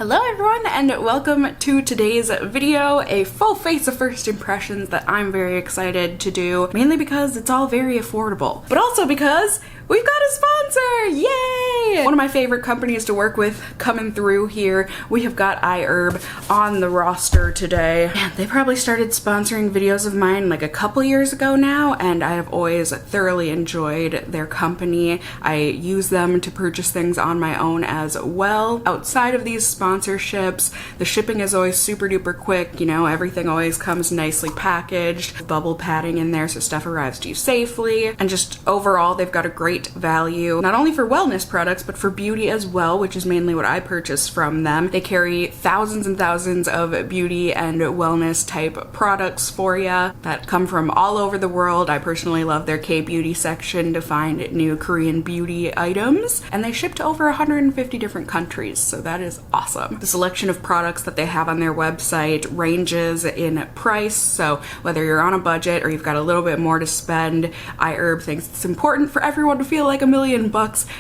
Hello everyone and welcome to today's video, a full face of first impressions that I'm very excited to do, mainly because it's all very affordable, but also because we've got a sponsor! Yay! One of my favorite companies to work with coming through here. We have got iHerb on the roster today. Man, they probably started sponsoring videos of mine like a couple years ago now, and I have always thoroughly enjoyed their company. I use them to purchase things on my own as well. Outside of these sponsorships, the shipping is always super duper quick. You know, everything always comes nicely packaged, bubble padding in there so stuff arrives to you safely, and just overall they've got a great value, not only for wellness products, but for beauty as well, which is mainly what I purchase from them. They carry thousands and thousands of beauty and wellness type products for you that come from all over the world. I personally love their K-beauty section to find new Korean beauty items, and they ship to over 150 different countries, so that is awesome. The selection of products that they have on their website ranges in price, so whether you're on a budget or you've got a little bit more to spend, iHerb thinks it's important for everyone to feel like $1 million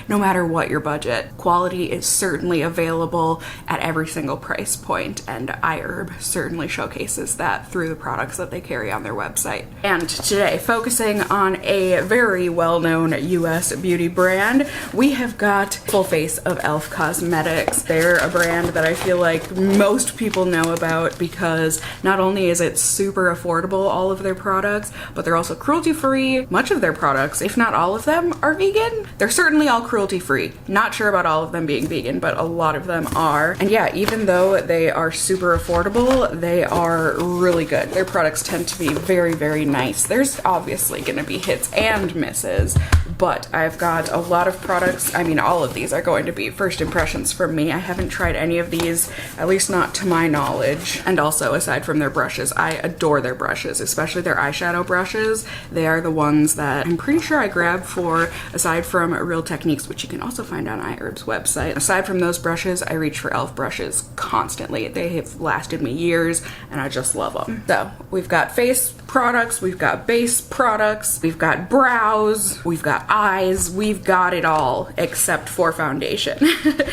no matter what your budget. Quality is certainly available at every single price point, and iHerb certainly showcases that through the products that they carry on their website. And today, focusing on a very well-known US beauty brand, we have got full face of e.l.f. Cosmetics. They're a brand that I feel like most people know about because not only is it super affordable, all of their products, but they're also cruelty-free. Much of their products, if not all of them, are vegan. They're certainly all cruelty-free. Not sure about all of them being vegan, but a lot of them are. And yeah, even though they are super affordable, they are really good. Their products tend to be very, very nice. There's obviously gonna be hits and misses, but I've got a lot of products. I mean, all of these are going to be first impressions from me. I haven't tried any of these, at least not to my knowledge. And also, aside from their brushes, I adore their brushes, especially their eyeshadow brushes. They are the ones that I'm pretty sure I grabbed for, aside from Real Techniques, which you can also find on iHerb's website. Aside from those brushes, I reach for e.l.f. brushes constantly. They have lasted me years, and I just love them. So, we've got face products, we've got base products, we've got brows, we've got eyes, we've got it all except for foundation.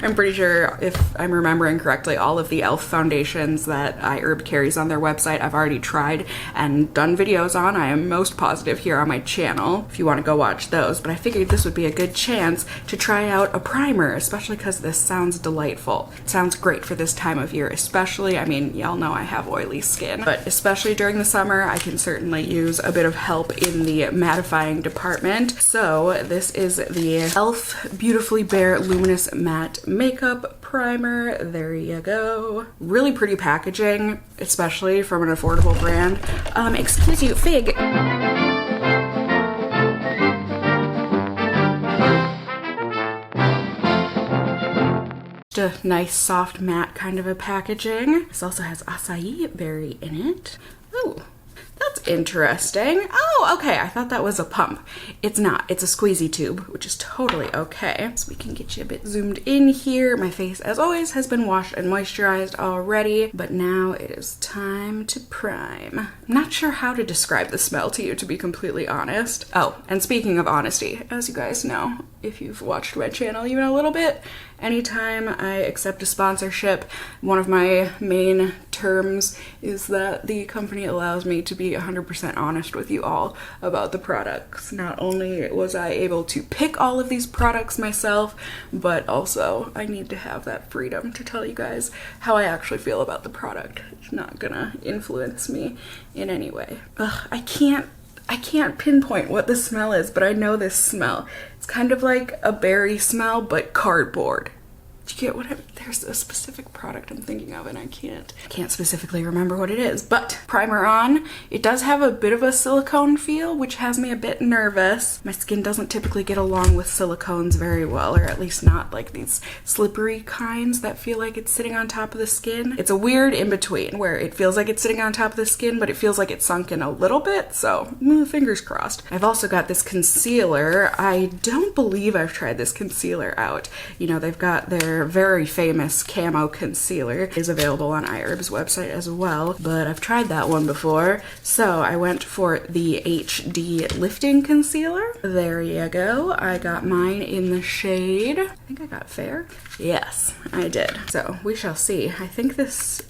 I'm pretty sure, if I'm remembering correctly, all of the e.l.f. foundations that iHerb carries on their website I've already tried and done videos on. I am most positive here on my channel if you want to go watch those, but I figured this would be a good chance to try out a primer, especially because this sounds delightful. It sounds great for this time of year, especially, I mean, y'all know I have oily skin, but especially during the summer, I can certainly use a bit of help in the mattifying department. So this is the e.l.f. Beautifully Bare Luminous Matte Makeup Primer. There you go. Really pretty packaging, especially from an affordable brand. Excuse you, Fig. A nice soft matte kind of a packaging. This also has acai berry in it. Ooh, that's interesting. Oh, okay, I thought that was a pump. It's not, it's a squeezy tube, which is totally okay. So we can get you a bit zoomed in here. My face, as always, has been washed and moisturized already, but now it is time to prime. I'm not sure how to describe the smell to you, to be completely honest. Oh, and speaking of honesty, as you guys know, if you've watched my channel even a little bit, anytime I accept a sponsorship, one of my main terms is that the company allows me to be 100% honest with you all about the products. Not only was I able to pick all of these products myself, but also I need to have that freedom to tell you guys how I actually feel about the product. It's not gonna influence me in any way. Ugh, I can't pinpoint what the smell is, but I know this smell. It's kind of like a berry smell, but cardboard. Do you get what there's a specific product I'm thinking of and I can't specifically remember what it is. But primer on, it does have a bit of a silicone feel, which has me a bit nervous. My skin doesn't typically get along with silicones very well, or at least not like these slippery kinds that feel like it's sitting on top of the skin. It's a weird in-between where it feels like it's sitting on top of the skin, but it feels like it's sunk in a little bit, so fingers crossed. I've also got this concealer. I don't believe I've tried this concealer out. You know, they've got their their very famous camo concealer is available on iHerb's website as well, but I've tried that one before. So I went for the HD lifting concealer. There you go. I got mine in the shade, I think I got Fair. Yes, I did. So we shall see. I think this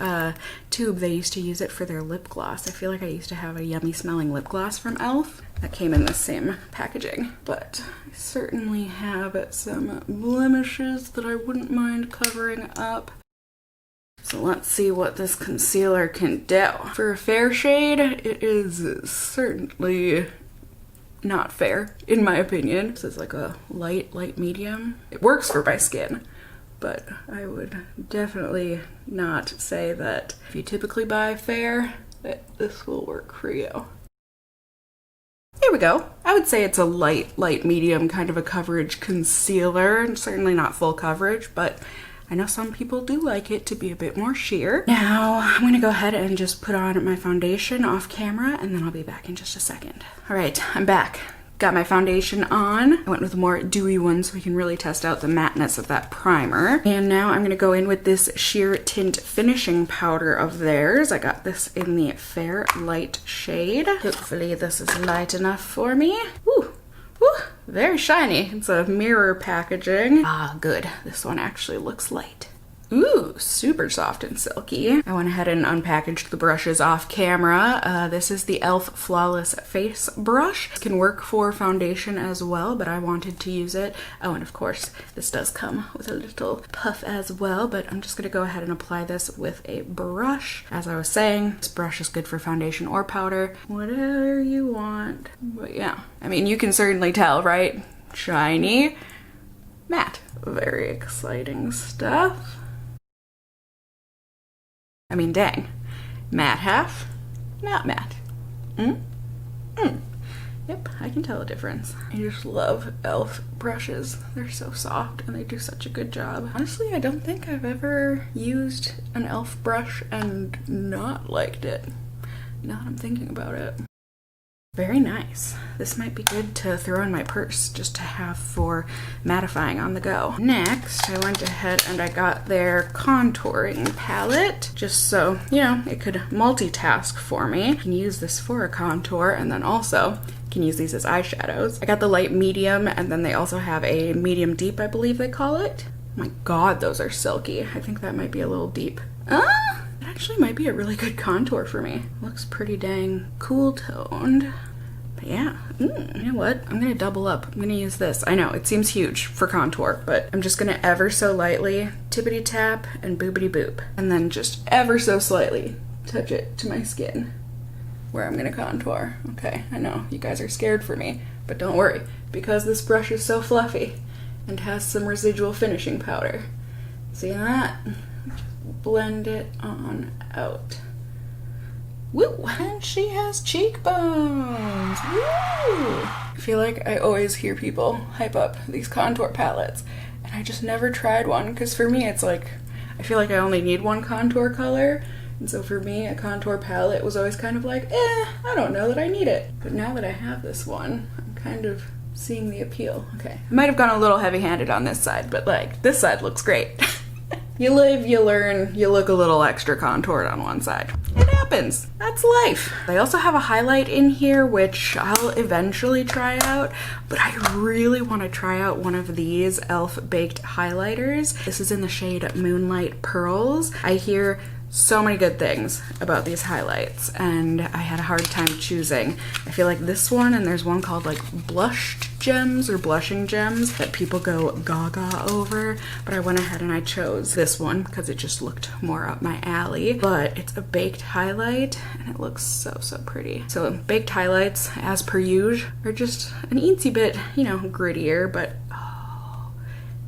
tube, they used to use it for their lip gloss. I feel like I used to have a yummy smelling lip gloss from e.l.f. that came in the same packaging, but I certainly have some blemishes that I wouldn't mind covering up. So let's see what this concealer can do. For a fair shade, it is certainly not fair, in my opinion. This is like a light medium. It works for my skin, but I would definitely not say that if you typically buy fair, that this will work for you. Here we go. I would say it's a light medium kind of a coverage concealer, and certainly not full coverage, but I know some people do like it to be a bit more sheer. Now, I'm gonna go ahead and just put on my foundation off camera, and then I'll be back in just a second. All right, I'm back. Got my foundation on. I went with a more dewy one so we can really test out the matteness of that primer. And now I'm gonna go in with this sheer tint finishing powder of theirs. I got this in the Fair Light shade. Hopefully this is light enough for me. Woo, woo, very shiny. It's a mirror packaging. Ah, good. This one actually looks light. Ooh, super soft and silky. I went ahead and unpackaged the brushes off camera. This is the e.l.f. Flawless Face Brush. It can work for foundation as well, but I wanted to use it. Oh, and of course, this does come with a little puff as well, but I'm just gonna go ahead and apply this with a brush. As I was saying, this brush is good for foundation or powder, whatever you want. But yeah, I mean, you can certainly tell, right? Shiny, matte. Very exciting stuff. I mean, dang. Matte half, not matte. Yep, I can tell a difference. I just love e.l.f. brushes. They're so soft and they do such a good job. Honestly, I don't think I've ever used an e.l.f. brush and not liked it. Now that I'm thinking about it. Very nice. This might be good to throw in my purse just to have for mattifying on the go. Next, I went ahead and I got their contouring palette just so, you know, it could multitask for me. I can use this for a contour and then also can use these as eyeshadows. I got the light medium and then they also have a medium deep, I believe they call it. Oh my god, those are silky. I think that might be a little deep. It actually might be a really good contour for me. Looks pretty dang cool toned. But yeah, you know what? I'm gonna double up. I'm gonna use this. I know, it seems huge for contour, but I'm just gonna ever so lightly tippity tap and boopity boop. And then just ever so slightly touch it to my skin where I'm gonna contour. Okay, I know, you guys are scared for me, but don't worry, because this brush is so fluffy and has some residual finishing powder. See that? Blend it on out. Woo! And she has cheekbones! Woo! I feel like I always hear people hype up these contour palettes, and I just never tried one, because for me it's like, I feel like I only need one contour color, and so for me a contour palette was always kind of like, I don't know that I need it. But now that I have this one, I'm kind of seeing the appeal. Okay, I might have gone a little heavy-handed on this side, but like, this side looks great. You live, you learn, you look a little extra contoured on one side. It happens. That's life. I also have a highlight in here, which I'll eventually try out, but I really want to try out one of these e.l.f. baked highlighters. This is in the shade Moonlight Pearls. I hear so many good things about these highlights, and I had a hard time choosing. I feel like this one, and there's one called like Blushed Gems or Blushing Gems that people go gaga over, but I went ahead and I chose this one because it just looked more up my alley. But it's a baked highlight and it looks so pretty. So baked highlights, as per usual, are just an eensy bit, you know, grittier, but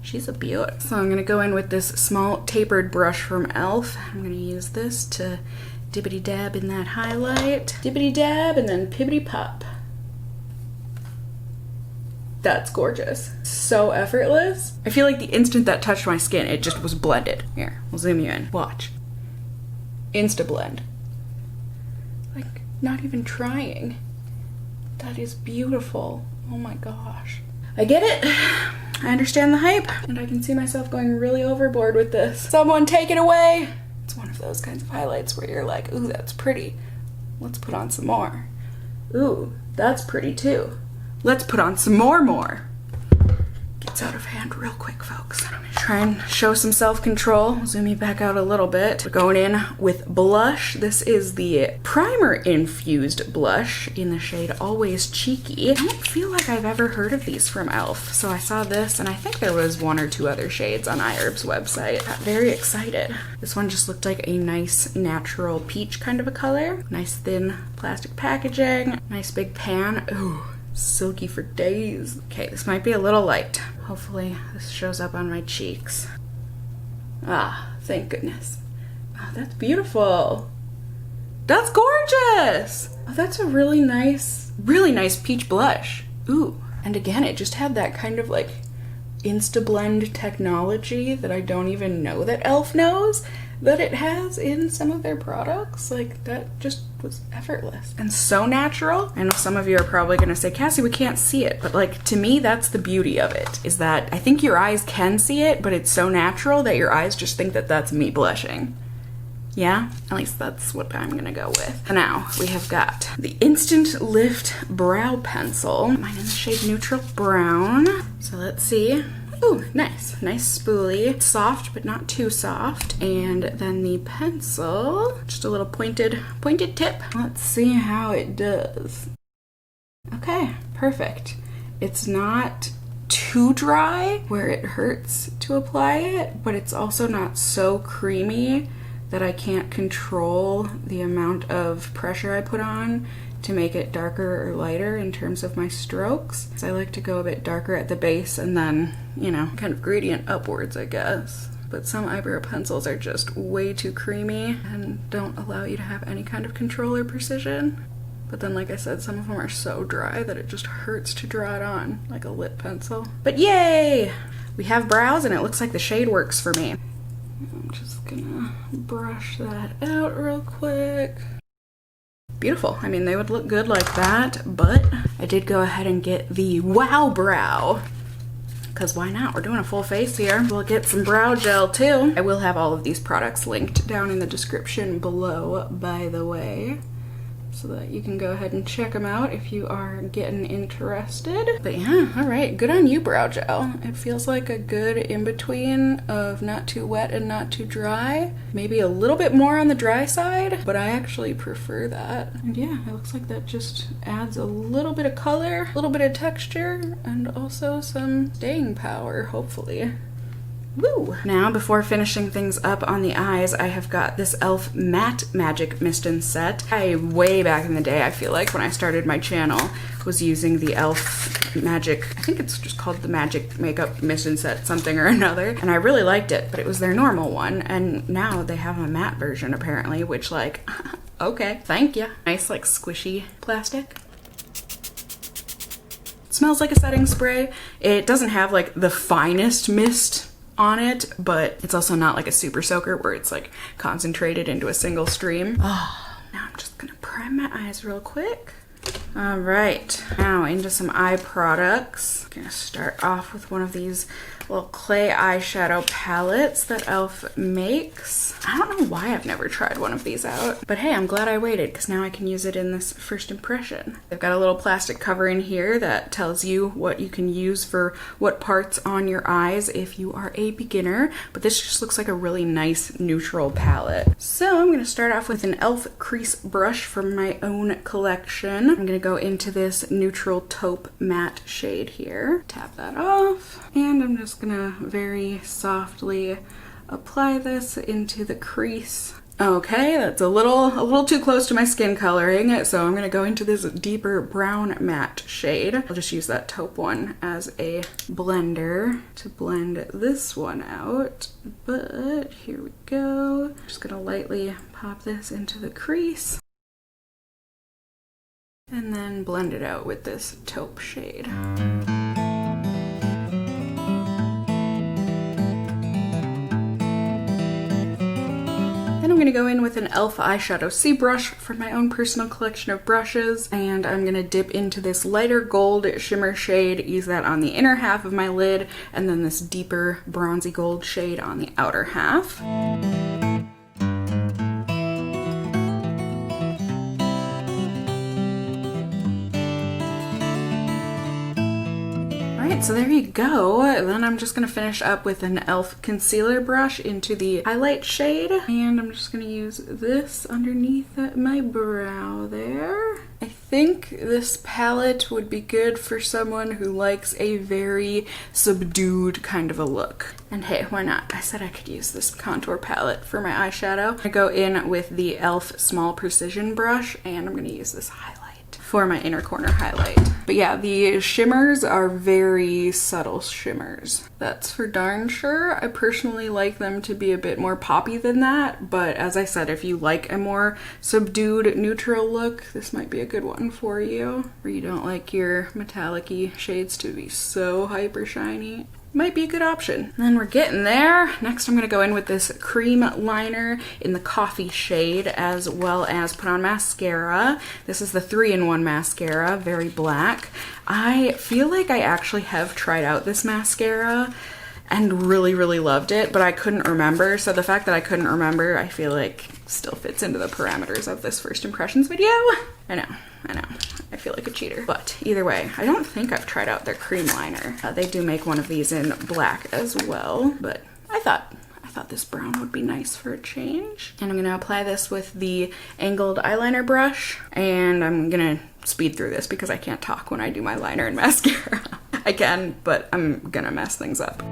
she's a beaut. So I'm gonna go in with this small tapered brush from e.l.f. I'm gonna use this to dippity dab in that highlight. Dippity dab and then pippity pop. That's gorgeous. So effortless. I feel like the instant that touched my skin, it just was blended. Here, we'll zoom you in. Watch. Insta blend. Like, not even trying. That is beautiful. Oh my gosh. I get it. I understand the hype, and I can see myself going really overboard with this. Someone take it away. It's one of those kinds of highlights where you're like, ooh, that's pretty. Let's put on some more. Ooh, that's pretty too. Let's put on some more. Gets out of hand real quick, folks. I'm gonna try and show some self-control. Zoom me back out a little bit. We're going in with blush. This is the primer infused blush in the shade Always Cheeky. I don't feel like I've ever heard of these from e.l.f. So I saw this, and I think there was 1 or 2 other shades on iHerb's website. Got very excited. This one just looked like a nice natural peach kind of a color. Nice thin plastic packaging. Nice big pan. Ooh. Silky for days. Okay, this might be a little light. Hopefully this shows up on my cheeks. Ah, thank goodness. Oh, that's beautiful. That's gorgeous. Oh, that's a really nice peach blush. Ooh, and again, it just had that kind of like Insta-blend technology that I don't even know that e.l.f. knows that it has in some of their products. Like, that just was effortless and so natural. I know some of you are probably gonna say, Cassie, we can't see it, but like, to me, that's the beauty of it, is that I think your eyes can see it, but it's so natural that your eyes just think that that's me blushing. Yeah, at least that's what I'm gonna go with. Now, we have got the Instant Lift Brow Pencil. Mine in the shade Neutral Brown. So let's see. Ooh, nice spoolie. It's soft, but not too soft. And then the pencil, just a little pointed tip. Let's see how it does. Okay, perfect. It's not too dry where it hurts to apply it, but it's also not so creamy that I can't control the amount of pressure I put on to make it darker or lighter in terms of my strokes. So I like to go a bit darker at the base and then, you know, kind of gradient upwards, I guess. But some eyebrow pencils are just way too creamy and don't allow you to have any kind of control or precision. But then, like I said, some of them are so dry that it just hurts to draw it on, like a lip pencil. But yay! We have brows and it looks like the shade works for me. I'm just gonna brush that out real quick. Beautiful. I mean, they would look good like that, but I did go ahead and get the Wow Brow, because why not? We're doing a full face here. We'll get some brow gel too. I will have all of these products linked down in the description below, by the way, so that you can go ahead and check them out if you are getting interested. But yeah, all right, good on you, brow gel. It feels like a good in-between of not too wet and not too dry. Maybe a little bit more on the dry side, but I actually prefer that. And yeah, it looks like that just adds a little bit of color, a little bit of texture, and also some staying power, hopefully. Woo! Now, before finishing things up on the eyes, I have got this e.l.f. Matte Magic Mist and Set. Way back in the day, I feel like, when I started my channel, was using the e.l.f. Magic, I think it's just called the Magic Makeup Mist and Set something or another, and I really liked it, but it was their normal one, and now they have a matte version, apparently, which, like, okay, thank you. Nice, like, squishy plastic. It smells like a setting spray. It doesn't have, like, the finest mist on it, but it's also not like a super soaker where it's like concentrated into a single stream. Oh, now I'm just gonna prime my eyes real quick. All right, now into some eye products. I'm gonna start off with one of these little clay eyeshadow palettes that e.l.f. makes. I don't know why I've never tried one of these out, but hey, I'm glad I waited because now I can use it in this first impression. They've got a little plastic cover in here that tells you what you can use for what parts on your eyes if you are a beginner, but this just looks like a really nice neutral palette. So I'm gonna start off with an e.l.f. crease brush from my own collection. I'm gonna go into this neutral taupe matte shade here. Tap that off, and I'm just gonna very softly apply this into the crease. Okay, that's a little too close to my skin coloring, so I'm gonna go into this deeper brown matte shade. I'll just use that taupe one as a blender to blend this one out, but here we go. Just gonna lightly pop this into the crease and then blend it out with this taupe shade. Then I'm gonna go in with an e.l.f. eyeshadow C brush from my own personal collection of brushes, and I'm gonna dip into this lighter gold shimmer shade, use that on the inner half of my lid, and then this deeper bronzy gold shade on the outer half. So there you go. Then I'm just gonna finish up with an e.l.f. concealer brush into the highlight shade, and I'm just gonna use this underneath my brow there. I think this palette would be good for someone who likes a very subdued kind of a look. And hey, why not? I said I could use this contour palette for my eyeshadow. I go in with the e.l.f. Small Precision brush, and I'm gonna use this highlight for my inner corner highlight. But yeah, the shimmers are very subtle shimmers. That's for darn sure. I personally like them to be a bit more poppy than that, but as I said, if you like a more subdued neutral look, this might be a good one for you. Or you don't like your metallic-y shades to be so hyper shiny. Might be a good option. And then we're getting there. Next I'm gonna go in with this cream liner in the coffee shade, as well as put on mascara. This is the 3-in-1 mascara, very black. I feel like I actually have tried out this mascara and really loved it, but I couldn't remember. So the fact that I couldn't remember, I feel like still fits into the parameters of this first impressions video. I know. I feel like a cheater. But either way, I don't think I've tried out their cream liner. They do make one of these in black as well, but I thought this brown would be nice for a change. And I'm gonna apply this with the angled eyeliner brush, and I'm gonna speed through this because I can't talk when I do my liner and mascara. I can, but I'm gonna mess things up.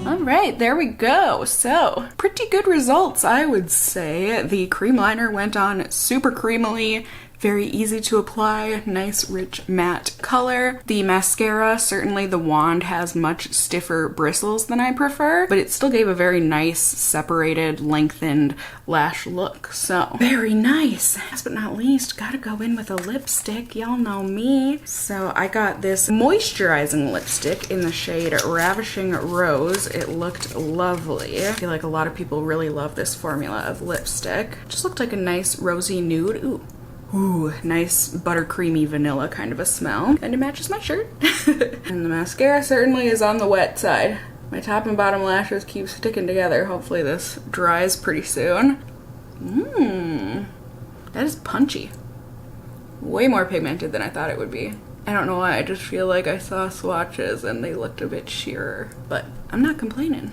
Alright, there we go. So, pretty good results, I would say. The cream liner went on super creamily, very easy to apply, nice rich matte color. The mascara, certainly the wand has much stiffer bristles than I prefer, but it still gave a very nice separated, lengthened lash look. So, very nice. Last but not least, gotta go in with a lipstick. Y'all know me. So I got this moisturizing lipstick in the shade Ravishing Rose. It looked lovely. I feel like a lot of people really love this formula of lipstick. Just looked like a nice rosy nude. Ooh, nice buttercreamy vanilla kind of a smell. And it matches my shirt. And the mascara certainly is on the wet side. My top and bottom lashes keep sticking together. Hopefully this dries pretty soon. That is punchy. Way more pigmented than I thought it would be. I don't know why, I just feel like I saw swatches and they looked a bit sheerer, but I'm not complaining.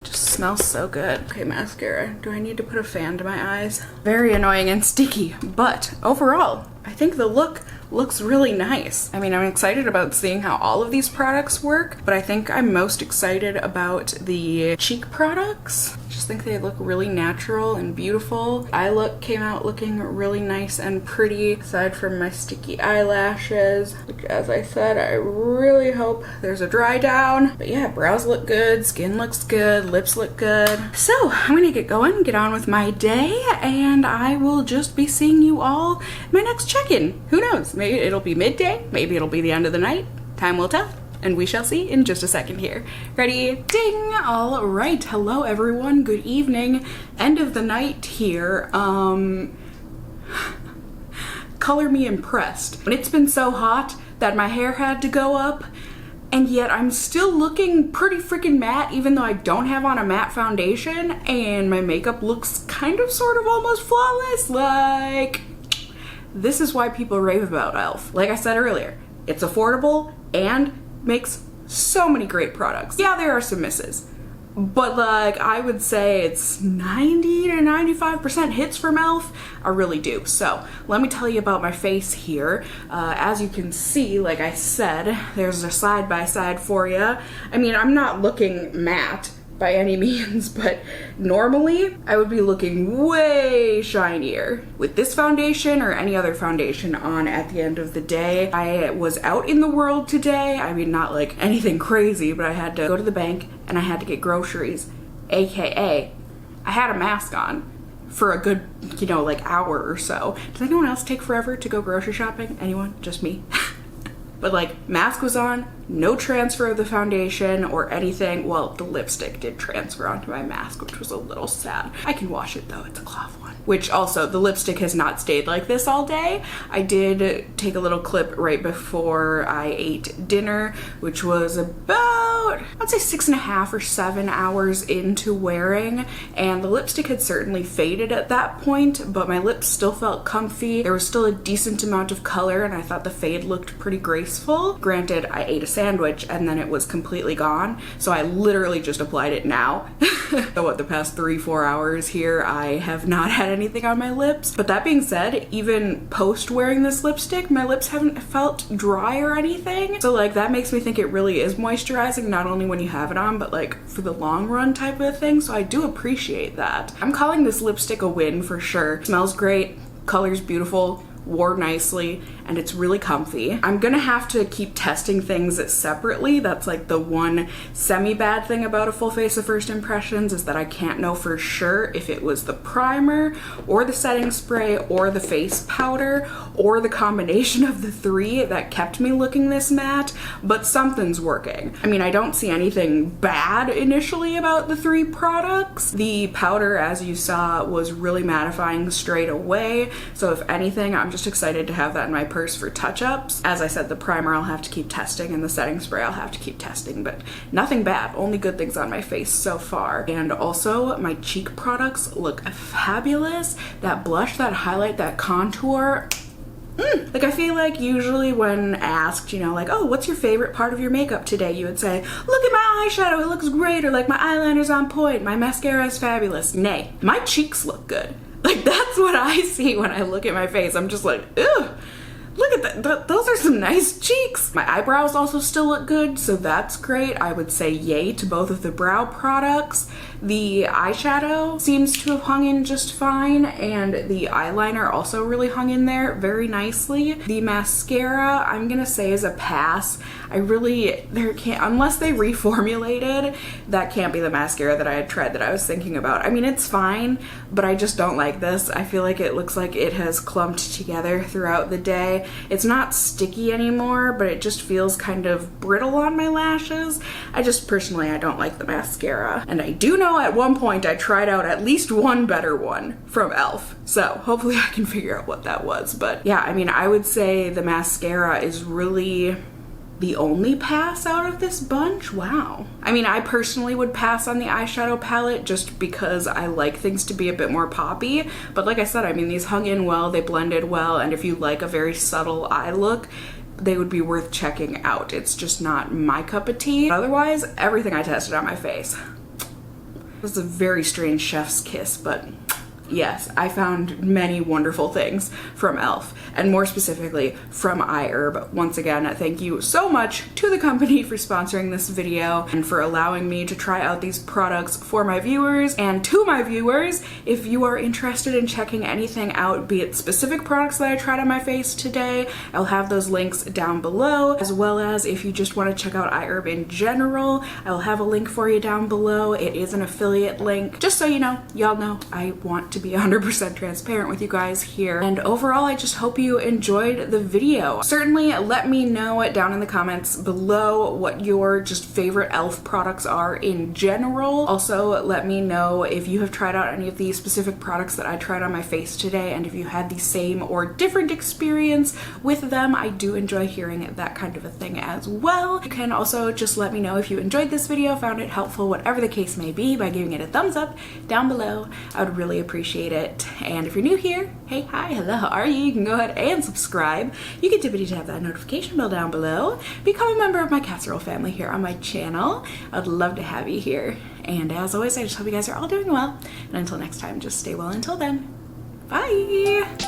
Just smells so good. Okay, mascara. Do I need to put a fan to my eyes? Very annoying and sticky, but overall, I think the look looks really nice. I mean, I'm excited about seeing how all of these products work, but I think I'm most excited about the cheek products. I just think they look really natural and beautiful. Eye look came out looking really nice and pretty, aside from my sticky eyelashes, which, as I said, I really hope there's a dry down. But yeah, brows look good, skin looks good, lips look good. So I'm gonna get going, get on with my day, and I will just be seeing you all in my next check-in. Who knows? Maybe it'll be midday, maybe it'll be the end of the night. Time will tell. And we shall see in just a second here. Ready? Ding! All right. Hello, everyone. Good evening. End of the night here. Color me impressed. It's been so hot that my hair had to go up, and yet I'm still looking pretty freaking matte even though I don't have on a matte foundation, and my makeup looks kind of sort of almost flawless. Like, this is why people rave about e.l.f. Like I said earlier, it's affordable and makes so many great products. Yeah, there are some misses, but like I would say it's 90 to 95% hits from e.l.f. I really do. So let me tell you about my face here. As you can see, like I said, there's a side-by-side for you. I mean, I'm not looking matte by any means, but normally I would be looking way shinier with this foundation or any other foundation on at the end of the day. I was out in the world today. I mean, not like anything crazy, but I had to go to the bank and I had to get groceries, aka I had a mask on for a good, you know, like hour or so. Does anyone else take forever to go grocery shopping? Anyone? Just me? But like, mask was on, no transfer of the foundation or anything. Well, the lipstick did transfer onto my mask, which was a little sad. I can wash it though, it's a cloth one. Which also, the lipstick has not stayed like this all day. I did take a little clip right before I ate dinner, which was about, I'd say 6.5 or 7 hours into wearing, and the lipstick had certainly faded at that point, but my lips still felt comfy. There was still a decent amount of color, and I thought the fade looked pretty graceful. Granted, I ate a sandwich and then it was completely gone, so I literally just applied it now. So what, the past 3-4 hours here, I have not had anything on my lips. But that being said, even post wearing this lipstick, my lips haven't felt dry or anything. So like, that makes me think it really is moisturizing, not only when you have it on, but like for the long run type of thing. So I do appreciate that. I'm calling this lipstick a win for sure. Smells great, color's beautiful, wore nicely, and it's really comfy. I'm gonna have to keep testing things separately. That's like the one semi-bad thing about a full face of first impressions, is that I can't know for sure if it was the primer or the setting spray or the face powder or the combination of the three that kept me looking this matte, but something's working. I mean, I don't see anything bad initially about the three products. The powder, as you saw, was really mattifying straight away, so if anything, I'm just excited to have that in my purse for touch-ups. As I said, the primer I'll have to keep testing and the setting spray I'll have to keep testing, but nothing bad, only good things on my face so far. And also, my cheek products look fabulous. That blush, that highlight, that contour, like, I feel like usually when asked, you know, like, oh, what's your favorite part of your makeup today? You would say, look at my eyeshadow, it looks great, or like, my eyeliner's on point, my mascara is fabulous. Nay, my cheeks look good. Like, that's what I see when I look at my face. I'm just like, ew, look at that. Those are some nice cheeks. My eyebrows also still look good, so that's great. I would say yay to both of the brow products. The eyeshadow seems to have hung in just fine, and the eyeliner also really hung in there very nicely. The mascara, I'm gonna say, is a pass. Unless they reformulated, that can't be the mascara that I had tried that I was thinking about. I mean, it's fine, but I just don't like this. I feel like it looks like it has clumped together throughout the day. It's not sticky anymore, but it just feels kind of brittle on my lashes. I don't like the mascara. And I do know at one point I tried out at least one better one from e.l.f. So hopefully I can figure out what that was. But yeah, I mean, I would say the mascara is really the only pass out of this bunch. Wow. I mean, I personally would pass on the eyeshadow palette just because I like things to be a bit more poppy. But like I said, I mean, these hung in well, they blended well, and if you like a very subtle eye look, they would be worth checking out. It's just not my cup of tea. Otherwise, everything I tested on my face. This is a very strange chef's kiss, but yes, I found many wonderful things from e.l.f. and more specifically from iHerb. Once again, thank you so much to the company for sponsoring this video and for allowing me to try out these products for my viewers. And to my viewers, if you are interested in checking anything out, be it specific products that I tried on my face today, I'll have those links down below, as well as if you just want to check out iHerb in general, I'll have a link for you down below. It is an affiliate link. Just so you know, y'all know, I want to be 100% transparent with you guys here. And overall, I just hope you enjoyed the video. Certainly let me know down in the comments below what your just favorite e.l.f. products are in general. Also, let me know if you have tried out any of the specific products that I tried on my face today, and if you had the same or different experience with them. I do enjoy hearing that kind of a thing as well. You can also just let me know if you enjoyed this video, found it helpful, whatever the case may be, by giving it a thumbs up down below. I would really appreciate it. And if you're new here, hey, hi, hello, how are you? You can go ahead and subscribe. You can tippity tap that notification bell down below. Become a member of my casserole family here on my channel. I'd love to have you here. And as always, I just hope you guys are all doing well. And until next time, just stay well until then. Bye!